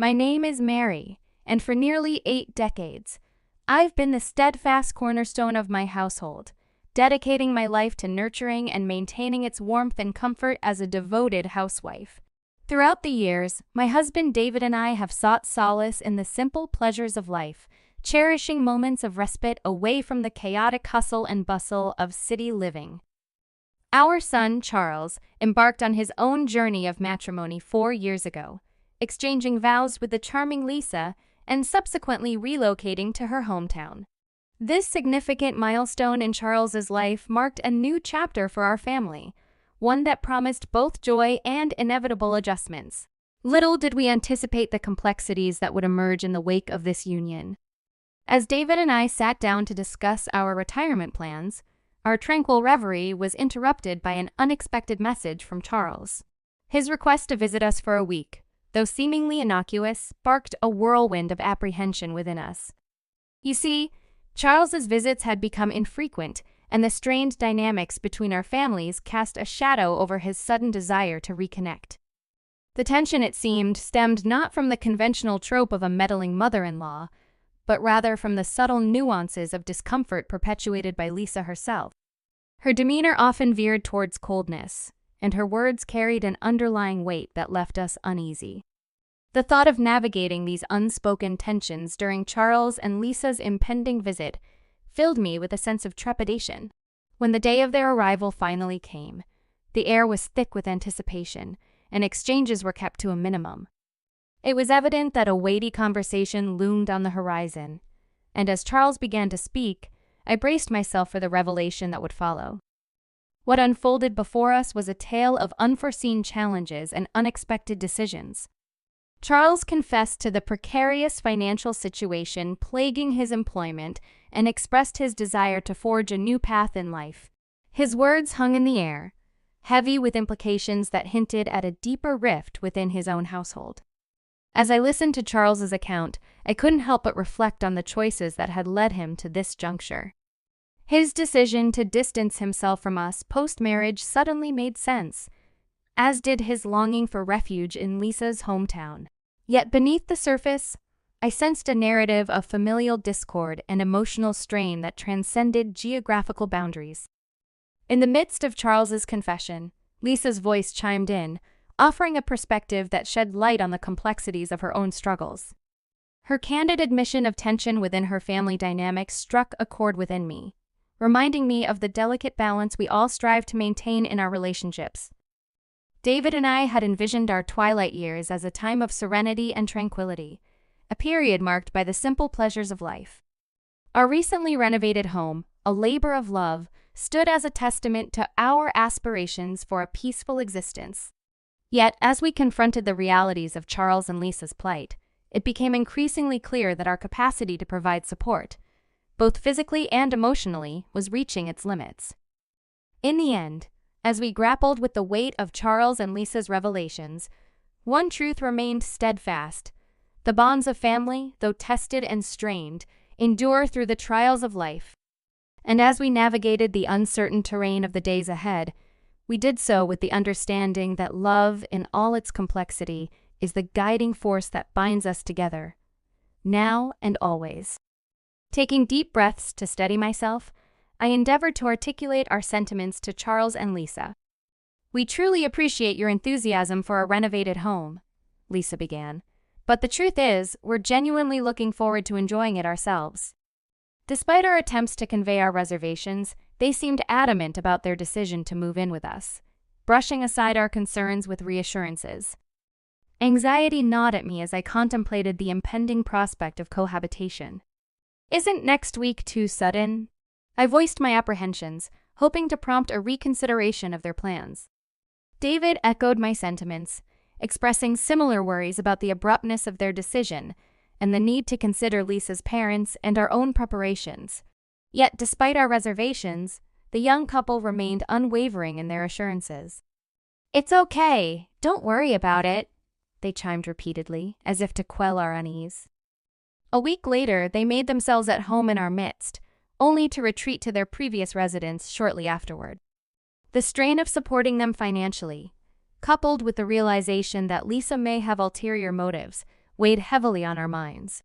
My name is Mary, and for nearly 8 decades, I've been the steadfast cornerstone of my household, dedicating my life to nurturing and maintaining its warmth and comfort as a devoted housewife. Throughout the years, my husband David and I have sought solace in the simple pleasures of life, cherishing moments of respite away from the chaotic hustle and bustle of city living. Our son, Charles, embarked on his own journey of matrimony 4 years ago, exchanging vows with the charming Lisa and subsequently relocating to her hometown. This significant milestone in Charles's life marked a new chapter for our family, one that promised both joy and inevitable adjustments. Little did we anticipate the complexities that would emerge in the wake of this union. As David and I sat down to discuss our retirement plans, our tranquil reverie was interrupted by an unexpected message from Charles. His request to visit us for a week, though seemingly innocuous, sparked a whirlwind of apprehension within us. You see, Charles's visits had become infrequent, and the strained dynamics between our families cast a shadow over his sudden desire to reconnect. The tension, it seemed, stemmed not from the conventional trope of a meddling mother-in-law, but rather from the subtle nuances of discomfort perpetuated by Lisa herself. Her demeanor often veered towards coldness, and her words carried an underlying weight that left us uneasy. The thought of navigating these unspoken tensions during Charles and Lisa's impending visit filled me with a sense of trepidation. When the day of their arrival finally came, the air was thick with anticipation, and exchanges were kept to a minimum. It was evident that a weighty conversation loomed on the horizon, and as Charles began to speak, I braced myself for the revelation that would follow. What unfolded before us was a tale of unforeseen challenges and unexpected decisions. Charles confessed to the precarious financial situation plaguing his employment and expressed his desire to forge a new path in life. His words hung in the air, heavy with implications that hinted at a deeper rift within his own household. As I listened to Charles's account, I couldn't help but reflect on the choices that had led him to this juncture. His decision to distance himself from us post-marriage suddenly made sense, as did his longing for refuge in Lisa's hometown. Yet beneath the surface, I sensed a narrative of familial discord and emotional strain that transcended geographical boundaries. In the midst of Charles's confession, Lisa's voice chimed in, offering a perspective that shed light on the complexities of her own struggles. Her candid admission of tension within her family dynamics struck a chord within me, reminding me of the delicate balance we all strive to maintain in our relationships. David and I had envisioned our twilight years as a time of serenity and tranquility, a period marked by the simple pleasures of life. Our recently renovated home, a labor of love, stood as a testament to our aspirations for a peaceful existence. Yet, as we confronted the realities of Charles and Lisa's plight, it became increasingly clear that our capacity to provide support, both physically and emotionally, was reaching its limits. In the end, as we grappled with the weight of Charles and Lisa's revelations, one truth remained steadfast. The bonds of family, though tested and strained, endure through the trials of life. And as we navigated the uncertain terrain of the days ahead, we did so with the understanding that love, in all its complexity, is the guiding force that binds us together, now and always. Taking deep breaths to steady myself, I endeavored to articulate our sentiments to Charles and Lisa. "We truly appreciate your enthusiasm for a renovated home," Lisa began, "but the truth is, we're genuinely looking forward to enjoying it ourselves." Despite our attempts to convey our reservations, they seemed adamant about their decision to move in with us, brushing aside our concerns with reassurances. Anxiety gnawed at me as I contemplated the impending prospect of cohabitation. "Isn't next week too sudden?" I voiced my apprehensions, hoping to prompt a reconsideration of their plans. David echoed my sentiments, expressing similar worries about the abruptness of their decision and the need to consider Lisa's parents and our own preparations. Yet, despite our reservations, the young couple remained unwavering in their assurances. "It's okay, don't worry about it," they chimed repeatedly, as if to quell our unease. A week later, they made themselves at home in our midst, only to retreat to their previous residence shortly afterward. The strain of supporting them financially, coupled with the realization that Lisa may have ulterior motives, weighed heavily on our minds.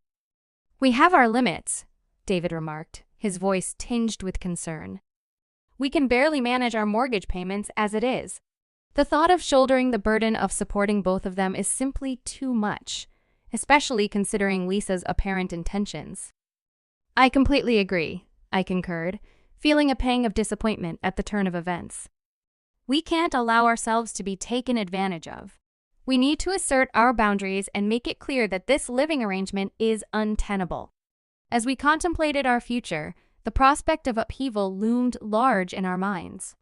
"We have our limits," David remarked, his voice tinged with concern. "We can barely manage our mortgage payments as it is. The thought of shouldering the burden of supporting both of them is simply too much, especially considering Lisa's apparent intentions." "I completely agree," I concurred, feeling a pang of disappointment at the turn of events. "We can't allow ourselves to be taken advantage of. We need to assert our boundaries and make it clear that this living arrangement is untenable." As we contemplated our future, the prospect of upheaval loomed large in our minds.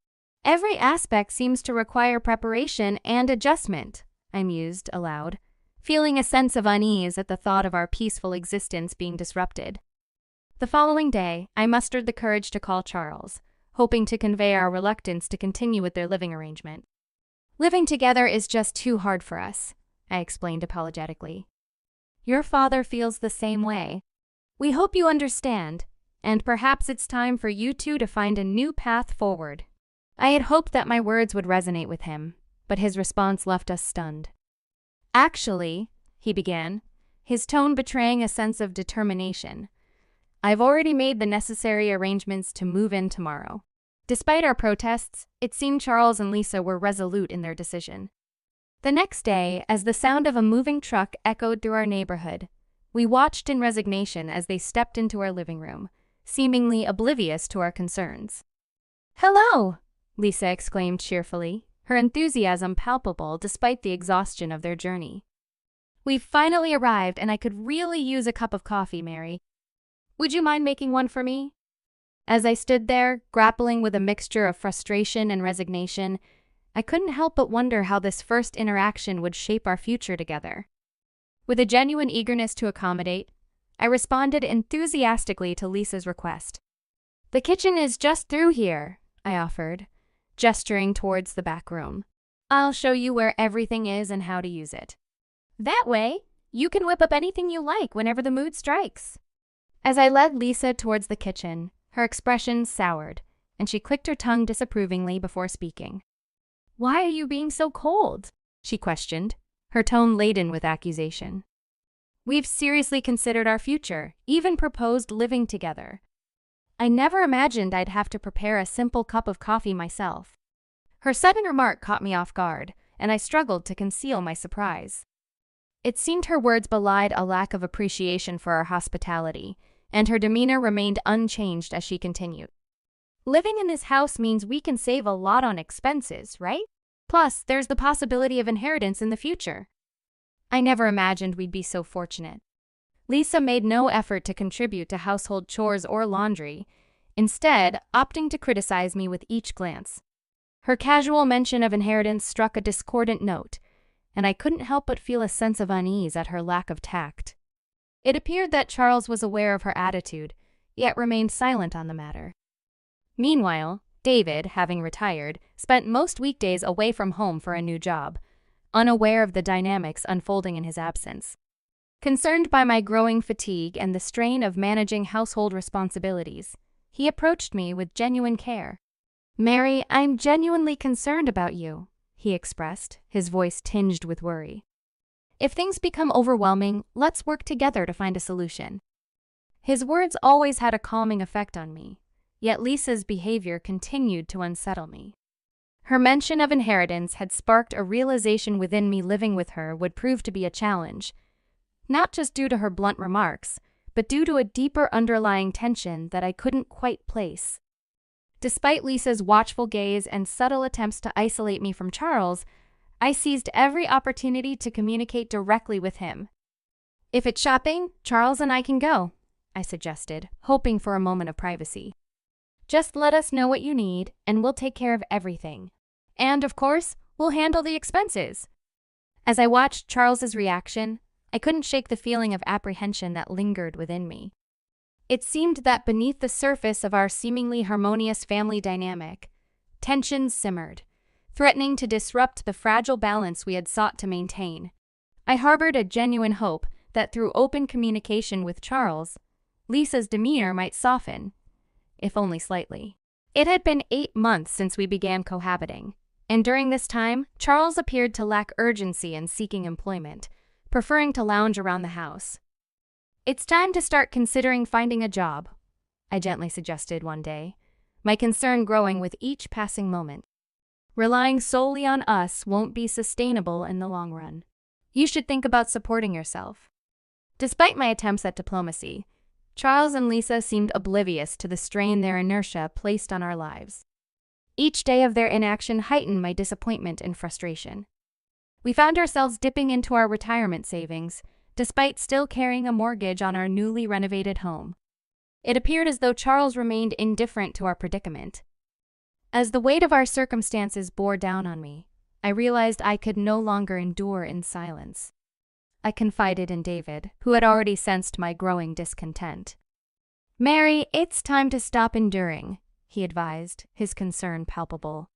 "Every aspect seems to require preparation and adjustment," I mused aloud, feeling a sense of unease at the thought of our peaceful existence being disrupted. The following day, I mustered the courage to call Charles, hoping to convey our reluctance to continue with their living arrangement. "Living together is just too hard for us," I explained apologetically. "Your father feels the same way. We hope you understand, and perhaps it's time for you two to find a new path forward." I had hoped that my words would resonate with him, but his response left us stunned. "Actually," he began, his tone betraying a sense of determination, "I've already made the necessary arrangements to move in tomorrow." Despite our protests, it seemed Charles and Lisa were resolute in their decision. The next day, as the sound of a moving truck echoed through our neighborhood, we watched in resignation as they stepped into our living room, seemingly oblivious to our concerns. "Hello!" Lisa exclaimed cheerfully, her enthusiasm palpable despite the exhaustion of their journey. "We've finally arrived and I could really use a cup of coffee, Mary. Would you mind making one for me?" As I stood there, grappling with a mixture of frustration and resignation, I couldn't help but wonder how this first interaction would shape our future together. With a genuine eagerness to accommodate, I responded enthusiastically to Lisa's request. "The kitchen is just through here," I offered, gesturing towards the back room. "I'll show you where everything is and how to use it. That way, you can whip up anything you like whenever the mood strikes." As I led Lisa towards the kitchen, her expression soured, and she clicked her tongue disapprovingly before speaking. "Why are you being so cold?" she questioned, her tone laden with accusation. "We've seriously considered our future, even proposed living together. I never imagined I'd have to prepare a simple cup of coffee myself." Her sudden remark caught me off guard, and I struggled to conceal my surprise. It seemed her words belied a lack of appreciation for our hospitality, and her demeanor remained unchanged as she continued. "Living in this house means we can save a lot on expenses, right? Plus, there's the possibility of inheritance in the future. I never imagined we'd be so fortunate." Lisa made no effort to contribute to household chores or laundry, instead opting to criticize me with each glance. Her casual mention of inheritance struck a discordant note, and I couldn't help but feel a sense of unease at her lack of tact. It appeared that Charles was aware of her attitude, yet remained silent on the matter. Meanwhile, David, having retired, spent most weekdays away from home for a new job, unaware of the dynamics unfolding in his absence. Concerned by my growing fatigue and the strain of managing household responsibilities, he approached me with genuine care. "Mary, I'm genuinely concerned about you," he expressed, his voice tinged with worry. "If things become overwhelming, let's work together to find a solution." His words always had a calming effect on me, yet Lisa's behavior continued to unsettle me. Her mention of inheritance had sparked a realization within me living with her would prove to be a challenge, not just due to her blunt remarks, but due to a deeper underlying tension that I couldn't quite place. Despite Lisa's watchful gaze and subtle attempts to isolate me from Charles, I seized every opportunity to communicate directly with him. "If it's shopping, Charles and I can go," I suggested, hoping for a moment of privacy. "Just let us know what you need, and we'll take care of everything. And, of course, we'll handle the expenses." As I watched Charles's reaction, I couldn't shake the feeling of apprehension that lingered within me. It seemed that beneath the surface of our seemingly harmonious family dynamic, tensions simmered, threatening to disrupt the fragile balance we had sought to maintain. I harbored a genuine hope that through open communication with Charles, Lisa's demeanor might soften, if only slightly. It had been 8 months since we began cohabiting, and during this time, Charles appeared to lack urgency in seeking employment, preferring to lounge around the house. "It's time to start considering finding a job," I gently suggested one day, my concern growing with each passing moment. "Relying solely on us won't be sustainable in the long run. You should think about supporting yourself." Despite my attempts at diplomacy, Charles and Lisa seemed oblivious to the strain their inertia placed on our lives. Each day of their inaction heightened my disappointment and frustration. We found ourselves dipping into our retirement savings, despite still carrying a mortgage on our newly renovated home. It appeared as though Charles remained indifferent to our predicament. As the weight of our circumstances bore down on me, I realized I could no longer endure in silence. I confided in David, who had already sensed my growing discontent. "Mary, it's time to stop enduring," he advised, his concern palpable.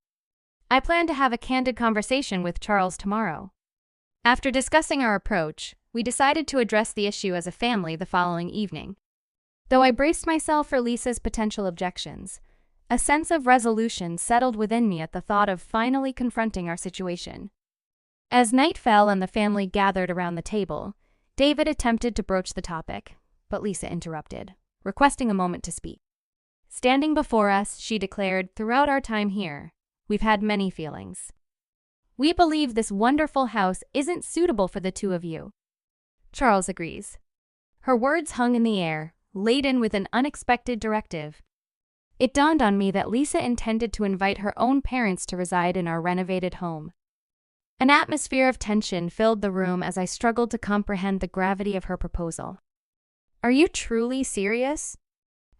"I plan to have a candid conversation with Charles tomorrow." After discussing our approach, we decided to address the issue as a family the following evening. Though I braced myself for Lisa's potential objections, a sense of resolution settled within me at the thought of finally confronting our situation. As night fell and the family gathered around the table, David attempted to broach the topic, but Lisa interrupted, requesting a moment to speak. Standing before us, she declared, "Throughout our time here, we've had many feelings. We believe this wonderful house isn't suitable for the two of you." Charles agrees. Her words hung in the air, laden with an unexpected directive. It dawned on me that Lisa intended to invite her own parents to reside in our renovated home. An atmosphere of tension filled the room as I struggled to comprehend the gravity of her proposal. "Are you truly serious?"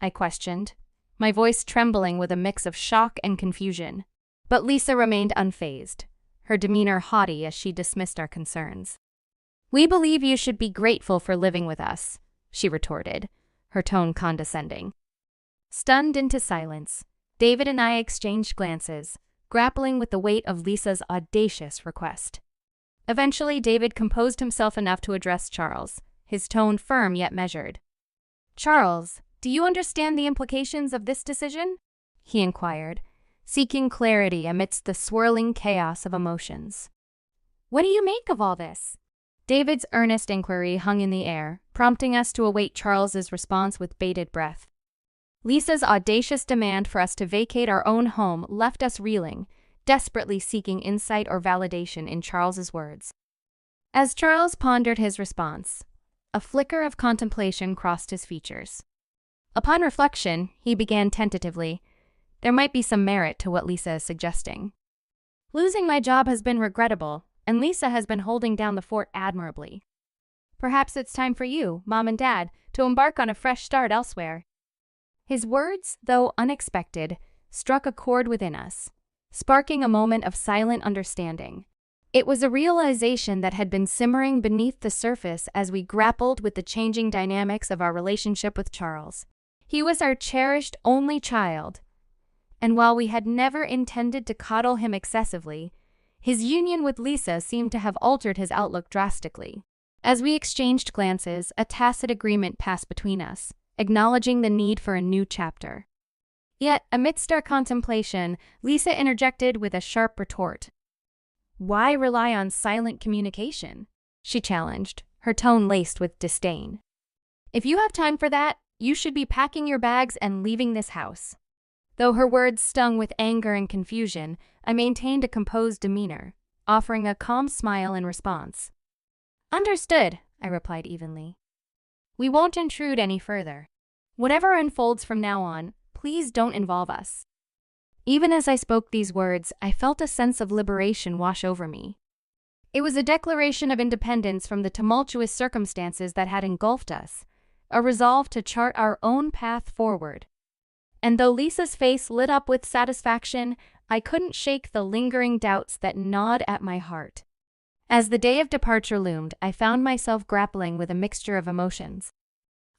I questioned, my voice trembling with a mix of shock and confusion. But Lisa remained unfazed, her demeanor haughty as she dismissed our concerns. "We believe you should be grateful for living with us," she retorted, her tone condescending. Stunned into silence, David and I exchanged glances, grappling with the weight of Lisa's audacious request. Eventually, David composed himself enough to address Charles, his tone firm yet measured. "Charles, do you understand the implications of this decision?" he inquired, seeking clarity amidst the swirling chaos of emotions. "What do you make of all this?" David's earnest inquiry hung in the air, prompting us to await Charles's response with bated breath. Lisa's audacious demand for us to vacate our own home left us reeling, desperately seeking insight or validation in Charles's words. As Charles pondered his response, a flicker of contemplation crossed his features. Upon reflection, he began tentatively, "There might be some merit to what Lisa is suggesting. Losing my job has been regrettable, and Lisa has been holding down the fort admirably. Perhaps it's time for you, Mom and Dad, to embark on a fresh start elsewhere." His words, though unexpected, struck a chord within us, sparking a moment of silent understanding. It was a realization that had been simmering beneath the surface as we grappled with the changing dynamics of our relationship with Charles. He was our cherished only child, and while we had never intended to coddle him excessively, his union with Lisa seemed to have altered his outlook drastically. As we exchanged glances, a tacit agreement passed between us, acknowledging the need for a new chapter. Yet, amidst our contemplation, Lisa interjected with a sharp retort. "Why rely on silent communication?" she challenged, her tone laced with disdain. "If you have time for that, you should be packing your bags and leaving this house." Though her words stung with anger and confusion, I maintained a composed demeanor, offering a calm smile in response. "Understood," I replied evenly. "We won't intrude any further. Whatever unfolds from now on, please don't involve us." Even as I spoke these words, I felt a sense of liberation wash over me. It was a declaration of independence from the tumultuous circumstances that had engulfed us, a resolve to chart our own path forward. And though Lisa's face lit up with satisfaction, I couldn't shake the lingering doubts that gnawed at my heart. As the day of departure loomed, I found myself grappling with a mixture of emotions.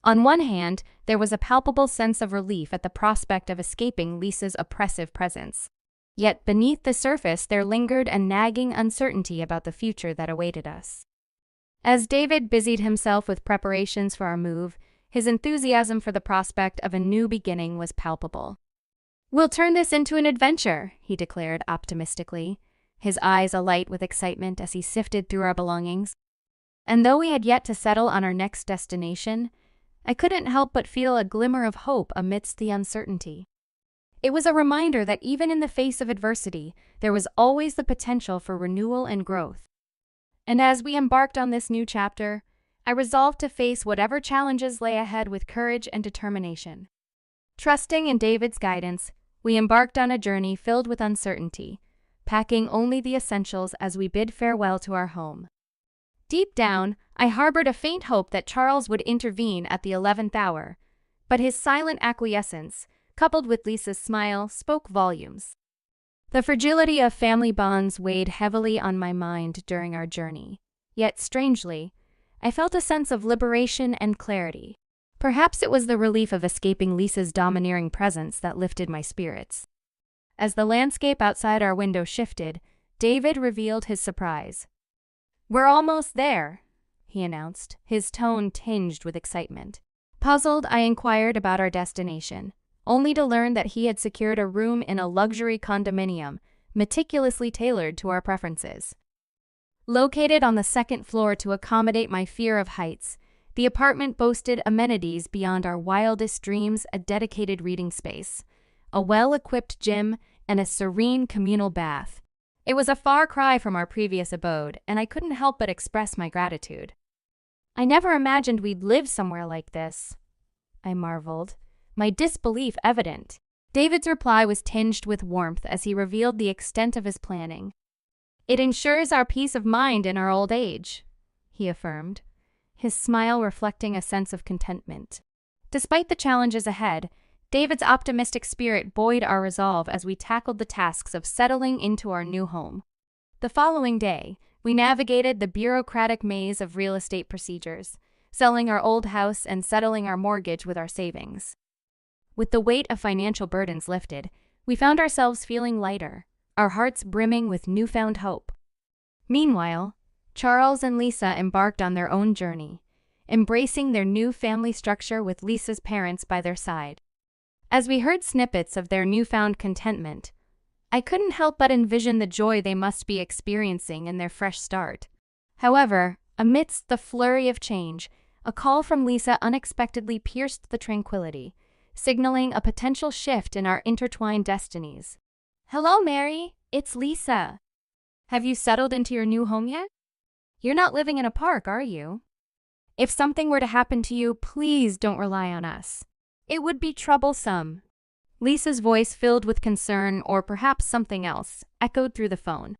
On one hand, there was a palpable sense of relief at the prospect of escaping Lisa's oppressive presence. Yet beneath the surface there lingered a nagging uncertainty about the future that awaited us. As David busied himself with preparations for our move, his enthusiasm for the prospect of a new beginning was palpable. "We'll turn this into an adventure," he declared optimistically, his eyes alight with excitement as he sifted through our belongings. And though we had yet to settle on our next destination, I couldn't help but feel a glimmer of hope amidst the uncertainty. It was a reminder that even in the face of adversity, there was always the potential for renewal and growth. And as we embarked on this new chapter, I resolved to face whatever challenges lay ahead with courage and determination. Trusting in David's guidance, we embarked on a journey filled with uncertainty, packing only the essentials as we bid farewell to our home. Deep down, I harbored a faint hope that Charles would intervene at the 11th hour, but his silent acquiescence, coupled with Lisa's smile, spoke volumes. The fragility of family bonds weighed heavily on my mind during our journey, yet strangely, I felt a sense of liberation and clarity. Perhaps it was the relief of escaping Lisa's domineering presence that lifted my spirits. As the landscape outside our window shifted, David revealed his surprise. "We're almost there," he announced, his tone tinged with excitement. Puzzled, I inquired about our destination, only to learn that he had secured a room in a luxury condominium, meticulously tailored to our preferences. Located on the second floor to accommodate my fear of heights, the apartment boasted amenities beyond our wildest dreams: a dedicated reading space, a well-equipped gym, and a serene communal bath. It was a far cry from our previous abode, and I couldn't help but express my gratitude. "I never imagined we'd live somewhere like this," I marveled, my disbelief evident. David's reply was tinged with warmth as he revealed the extent of his planning. "It ensures our peace of mind in our old age," he affirmed, his smile reflecting a sense of contentment. Despite the challenges ahead, David's optimistic spirit buoyed our resolve as we tackled the tasks of settling into our new home. The following day, we navigated the bureaucratic maze of real estate procedures, selling our old house and settling our mortgage with our savings. With the weight of financial burdens lifted, we found ourselves feeling lighter, our hearts brimming with newfound hope. Meanwhile, Charles and Lisa embarked on their own journey, embracing their new family structure with Lisa's parents by their side. As we heard snippets of their newfound contentment, I couldn't help but envision the joy they must be experiencing in their fresh start. However, amidst the flurry of change, a call from Lisa unexpectedly pierced the tranquility, signaling a potential shift in our intertwined destinies. "Hello, Mary. It's Lisa. Have you settled into your new home yet? You're not living in a park, are you? If something were to happen to you, please don't rely on us. It would be troublesome." Lisa's voice, filled with concern or perhaps something else, echoed through the phone.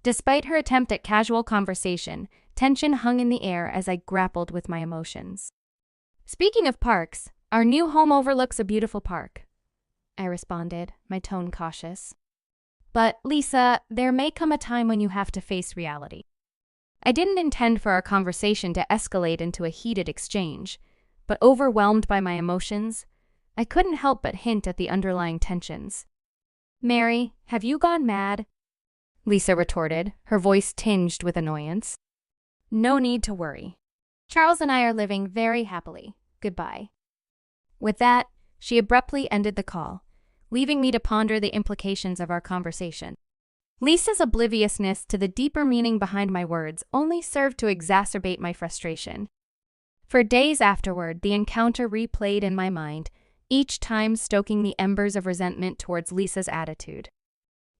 Despite her attempt at casual conversation, tension hung in the air as I grappled with my emotions. "Speaking of parks, our new home overlooks a beautiful park," I responded, my tone cautious. "But, Lisa, there may come a time when you have to face reality." I didn't intend for our conversation to escalate into a heated exchange, but overwhelmed by my emotions, I couldn't help but hint at the underlying tensions. "Mary, have you gone mad?" Lisa retorted, her voice tinged with annoyance. "No need to worry. Charles and I are living very happily. Goodbye." With that, she abruptly ended the call, leaving me to ponder the implications of our conversation. Lisa's obliviousness to the deeper meaning behind my words only served to exacerbate my frustration. For days afterward, the encounter replayed in my mind, each time stoking the embers of resentment towards Lisa's attitude.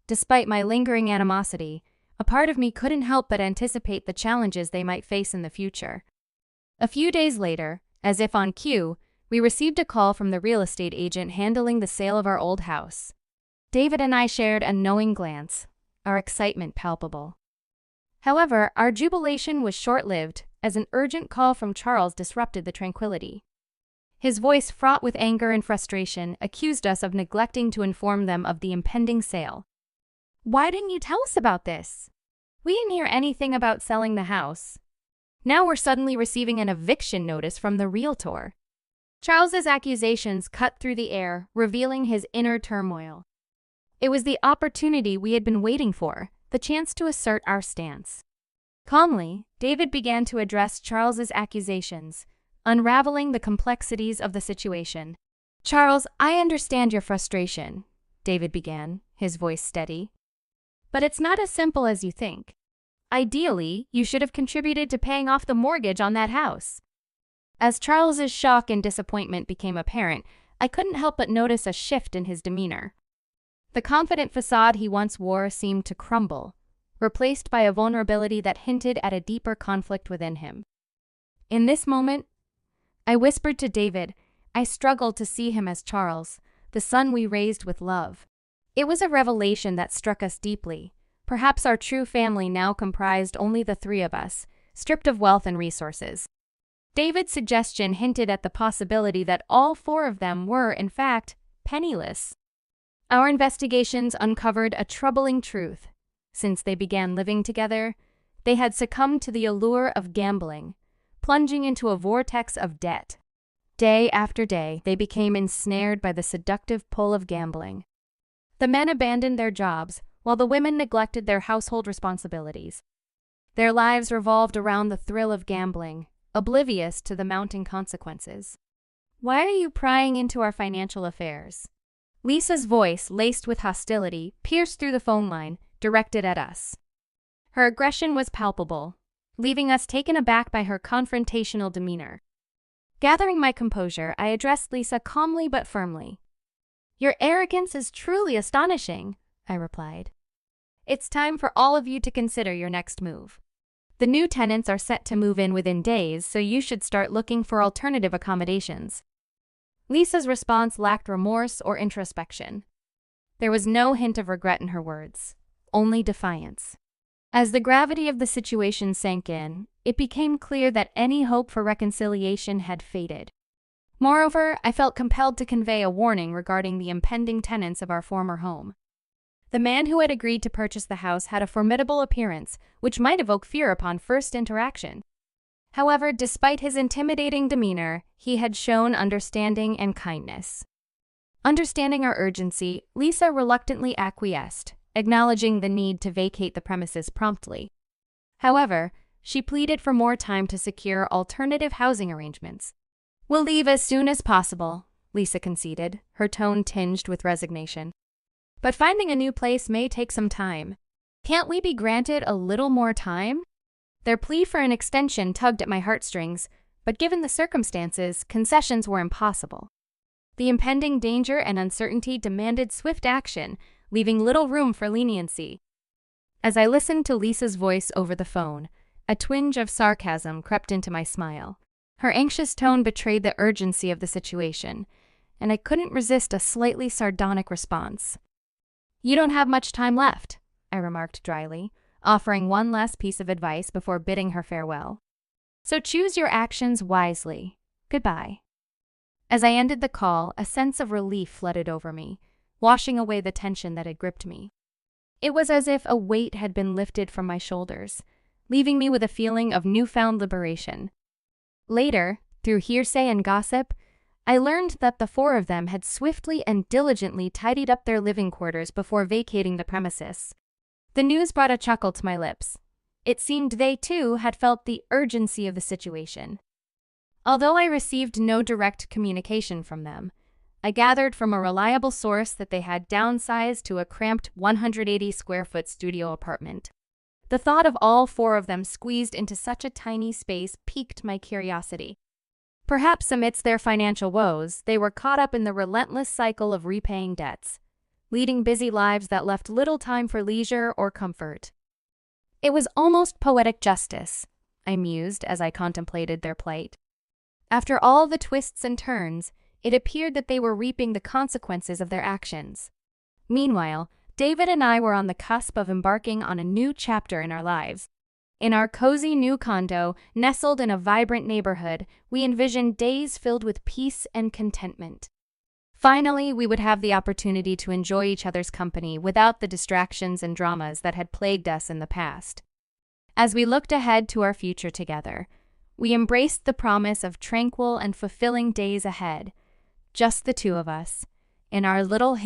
Despite my lingering animosity, a part of me couldn't help but anticipate the challenges they might face in the future. A few days later, as if on cue, we received a call from the real estate agent handling the sale of our old house. David and I shared a knowing glance, our excitement palpable. However, our jubilation was short-lived, as an urgent call from Charles disrupted the tranquility. His voice, fraught with anger and frustration, accused us of neglecting to inform them of the impending sale. "Why didn't you tell us about this? We didn't hear anything about selling the house. Now we're suddenly receiving an eviction notice from the realtor." Charles's accusations cut through the air, revealing his inner turmoil. It was the opportunity we had been waiting for, the chance to assert our stance. Calmly, David began to address Charles's accusations, unraveling the complexities of the situation. "Charles, I understand your frustration," David began, his voice steady. "But it's not as simple as you think. Ideally, you should have contributed to paying off the mortgage on that house." As Charles's shock and disappointment became apparent, I couldn't help but notice a shift in his demeanor. The confident facade he once wore seemed to crumble, replaced by a vulnerability that hinted at a deeper conflict within him. In this moment, I whispered to David, I struggled to see him as Charles, the son we raised with love. It was a revelation that struck us deeply. Perhaps our true family now comprised only the three of us, stripped of wealth and resources. David's suggestion hinted at the possibility that all four of them were, in fact, penniless. Our investigations uncovered a troubling truth. Since they began living together, they had succumbed to the allure of gambling, plunging into a vortex of debt. Day after day, they became ensnared by the seductive pull of gambling. The men abandoned their jobs, while the women neglected their household responsibilities. Their lives revolved around the thrill of gambling, oblivious to the mounting consequences. "Why are you prying into our financial affairs?" Lisa's voice, laced with hostility, pierced through the phone line, directed at us. Her aggression was palpable, leaving us taken aback by her confrontational demeanor. Gathering my composure, I addressed Lisa calmly but firmly. "Your arrogance is truly astonishing," I replied. "It's time for all of you to consider your next move. The new tenants are set to move in within days, so you should start looking for alternative accommodations." Lisa's response lacked remorse or introspection. There was no hint of regret in her words, only defiance. As the gravity of the situation sank in, it became clear that any hope for reconciliation had faded. Moreover, I felt compelled to convey a warning regarding the impending tenants of our former home. The man who had agreed to purchase the house had a formidable appearance, which might evoke fear upon first interaction. However, despite his intimidating demeanor, he had shown understanding and kindness. Understanding our urgency, Lisa reluctantly acquiesced, acknowledging the need to vacate the premises promptly. However, she pleaded for more time to secure alternative housing arrangements. "We'll leave as soon as possible," Lisa conceded, her tone tinged with resignation. "But finding a new place may take some time. Can't we be granted a little more time?" Their plea for an extension tugged at my heartstrings, but given the circumstances, concessions were impossible. The impending danger and uncertainty demanded swift action, leaving little room for leniency. As I listened to Lisa's voice over the phone, a twinge of sarcasm crept into my smile. Her anxious tone betrayed the urgency of the situation, and I couldn't resist a slightly sardonic response. "You don't have much time left," I remarked dryly, offering one last piece of advice before bidding her farewell. "So choose your actions wisely. Goodbye." As I ended the call, a sense of relief flooded over me, washing away the tension that had gripped me. It was as if a weight had been lifted from my shoulders, leaving me with a feeling of newfound liberation. Later, through hearsay and gossip, I learned that the four of them had swiftly and diligently tidied up their living quarters before vacating the premises. The news brought a chuckle to my lips. It seemed they, too, had felt the urgency of the situation. Although I received no direct communication from them, I gathered from a reliable source that they had downsized to a cramped 180-square-foot studio apartment. The thought of all four of them squeezed into such a tiny space piqued my curiosity. Perhaps amidst their financial woes, they were caught up in the relentless cycle of repaying debts, leading busy lives that left little time for leisure or comfort. It was almost poetic justice, I mused as I contemplated their plight. After all the twists and turns, it appeared that they were reaping the consequences of their actions. Meanwhile, David and I were on the cusp of embarking on a new chapter in our lives. In our cozy new condo, nestled in a vibrant neighborhood, we envisioned days filled with peace and contentment. Finally, we would have the opportunity to enjoy each other's company without the distractions and dramas that had plagued us in the past. As we looked ahead to our future together, we embraced the promise of tranquil and fulfilling days ahead, just the two of us, in our little